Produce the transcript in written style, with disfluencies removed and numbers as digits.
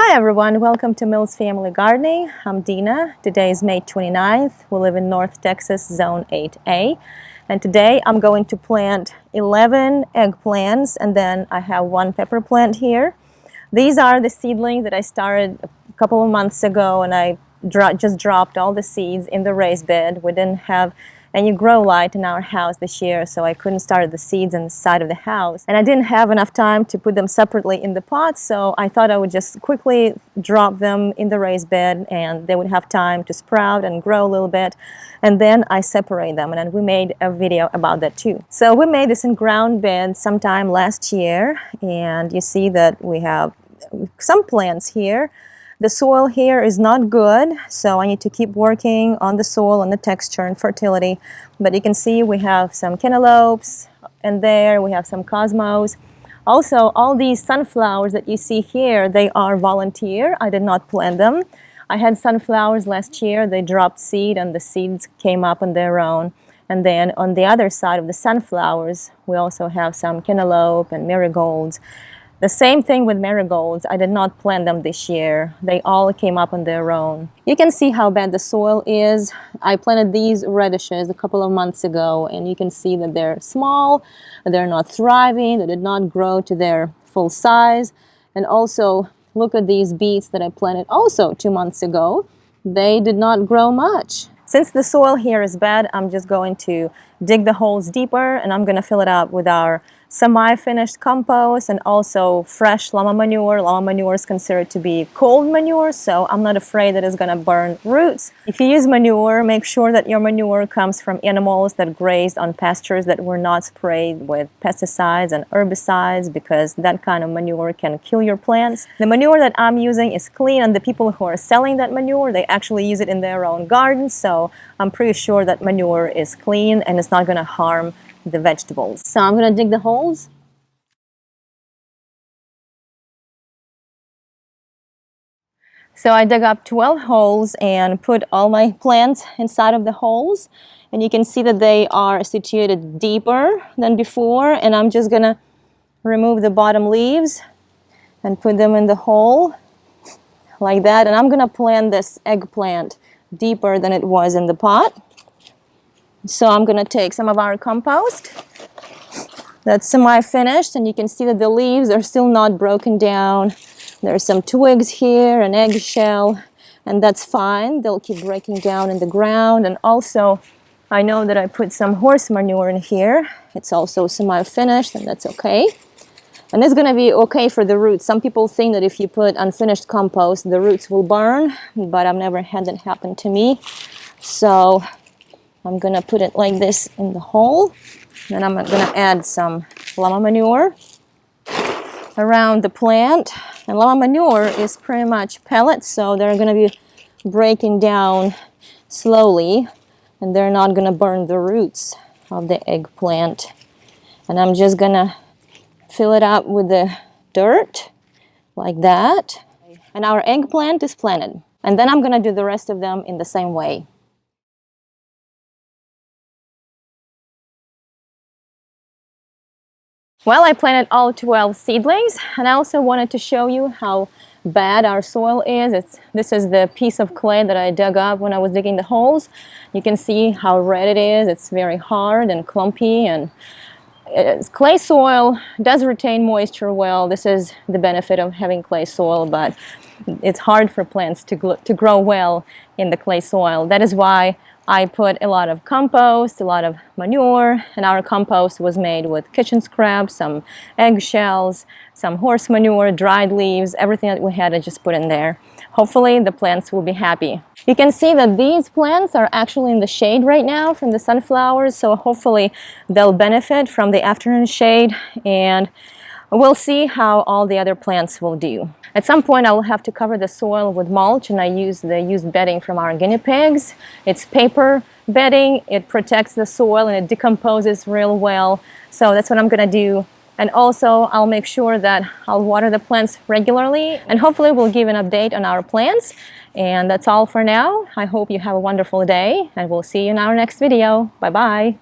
Hi everyone, welcome to Mills Family Gardening. I'm Dina. Today is May 29th. We live in North Texas, Zone 8A. And today I'm going to plant 11 eggplants, and then I have one pepper plant here. These are the seedlings that I started a couple of months ago, and I just dropped all the seeds in the raised bed. We didn't have any grow light in our house this year, so I couldn't start the seeds on the side of the house. And I didn't have enough time to put them separately in the pots, so I thought I would just quickly drop them in the raised bed and they would have time to sprout and grow a little bit. And then I separate them, and we made a video about that too. So we made this in ground bed sometime last year, and you see that we have some plants here. The soil here is not good, so I need to keep working on the soil, on the texture and fertility. But you can see we have some cantaloupes, and there we have some cosmos. Also, all these sunflowers that you see here, they are volunteer. I did not plant them. I had sunflowers last year. They dropped seed, and the seeds came up on their own. And then on the other side of the sunflowers, we also have some cantaloupe and marigolds. The same thing with marigolds. I did not plant them this year. They all came up on their own. You can see how bad the soil is. I planted these radishes a couple of months ago, and you can see that they're small, they're not thriving, they did not grow to their full size. And also, look at these beets that I planted also 2 months ago. They did not grow much. Since the soil here is bad, I'm just going to dig the holes deeper, and I'm going to fill it up with our semi-finished compost and also fresh llama manure. Llama manure is considered to be cold manure, so I'm not afraid that it's going to burn roots. If you use manure, make sure that your manure comes from animals that grazed on pastures that were not sprayed with pesticides and herbicides, because that kind of manure can kill your plants. The manure that I'm using is clean, and the people who are selling that manure, they actually use it in their own gardens, so I'm pretty sure that manure is clean and it's not going to harm the vegetables. So I'm going to dig the holes. So I dug up 12 holes and put all my plants inside of the holes, and you can see that they are situated deeper than before, and I'm just going to remove the bottom leaves and put them in the hole like that. And I'm going to plant this eggplant deeper than it was in the pot. So I'm going to take some of our compost that's semi-finished, and you can see that the leaves are still not broken down. There's some twigs here, an eggshell, and that's fine. They'll keep breaking down in the ground. And also, I know that I put some horse manure in here. It's also semi-finished, and that's okay. And it's going to be okay for the roots. Some people think that if you put unfinished compost, the roots will burn, but I've never had that happen to me. So I'm going to put it like this in the hole. Then I'm going to add some llama manure around the plant. And llama manure is pretty much pellets, so they're going to be breaking down slowly, and they're not going to burn the roots of the eggplant. And I'm just going to fill it up with the dirt like that. And our eggplant is planted. And then I'm going to do the rest of them in the same way. Well, I planted all 12 seedlings, and I also wanted to show you how bad our soil is. This is the piece of clay that I dug up when I was digging the holes. You can see how red it is. It's very hard and clumpy, and clay soil does retain moisture well. This is the benefit of having clay soil, but it's hard for plants to grow well in the clay soil. That is why I put a lot of compost, a lot of manure, and our compost was made with kitchen scraps, some eggshells, some horse manure, dried leaves, everything that we had I just put in there. Hopefully the plants will be happy. You can see that these plants are actually in the shade right now from the sunflowers, so hopefully they'll benefit from the afternoon shade, and we'll see how all the other plants will do. At some point I will have to cover the soil with mulch, and I use the used bedding from our guinea pigs. It's paper bedding. It protects the soil and it decomposes real well. So that's what I'm going to do. And also I'll make sure that I'll water the plants regularly, and hopefully we'll give an update on our plants. And that's all for now. I hope you have a wonderful day, and we'll see you in our next video. Bye-bye.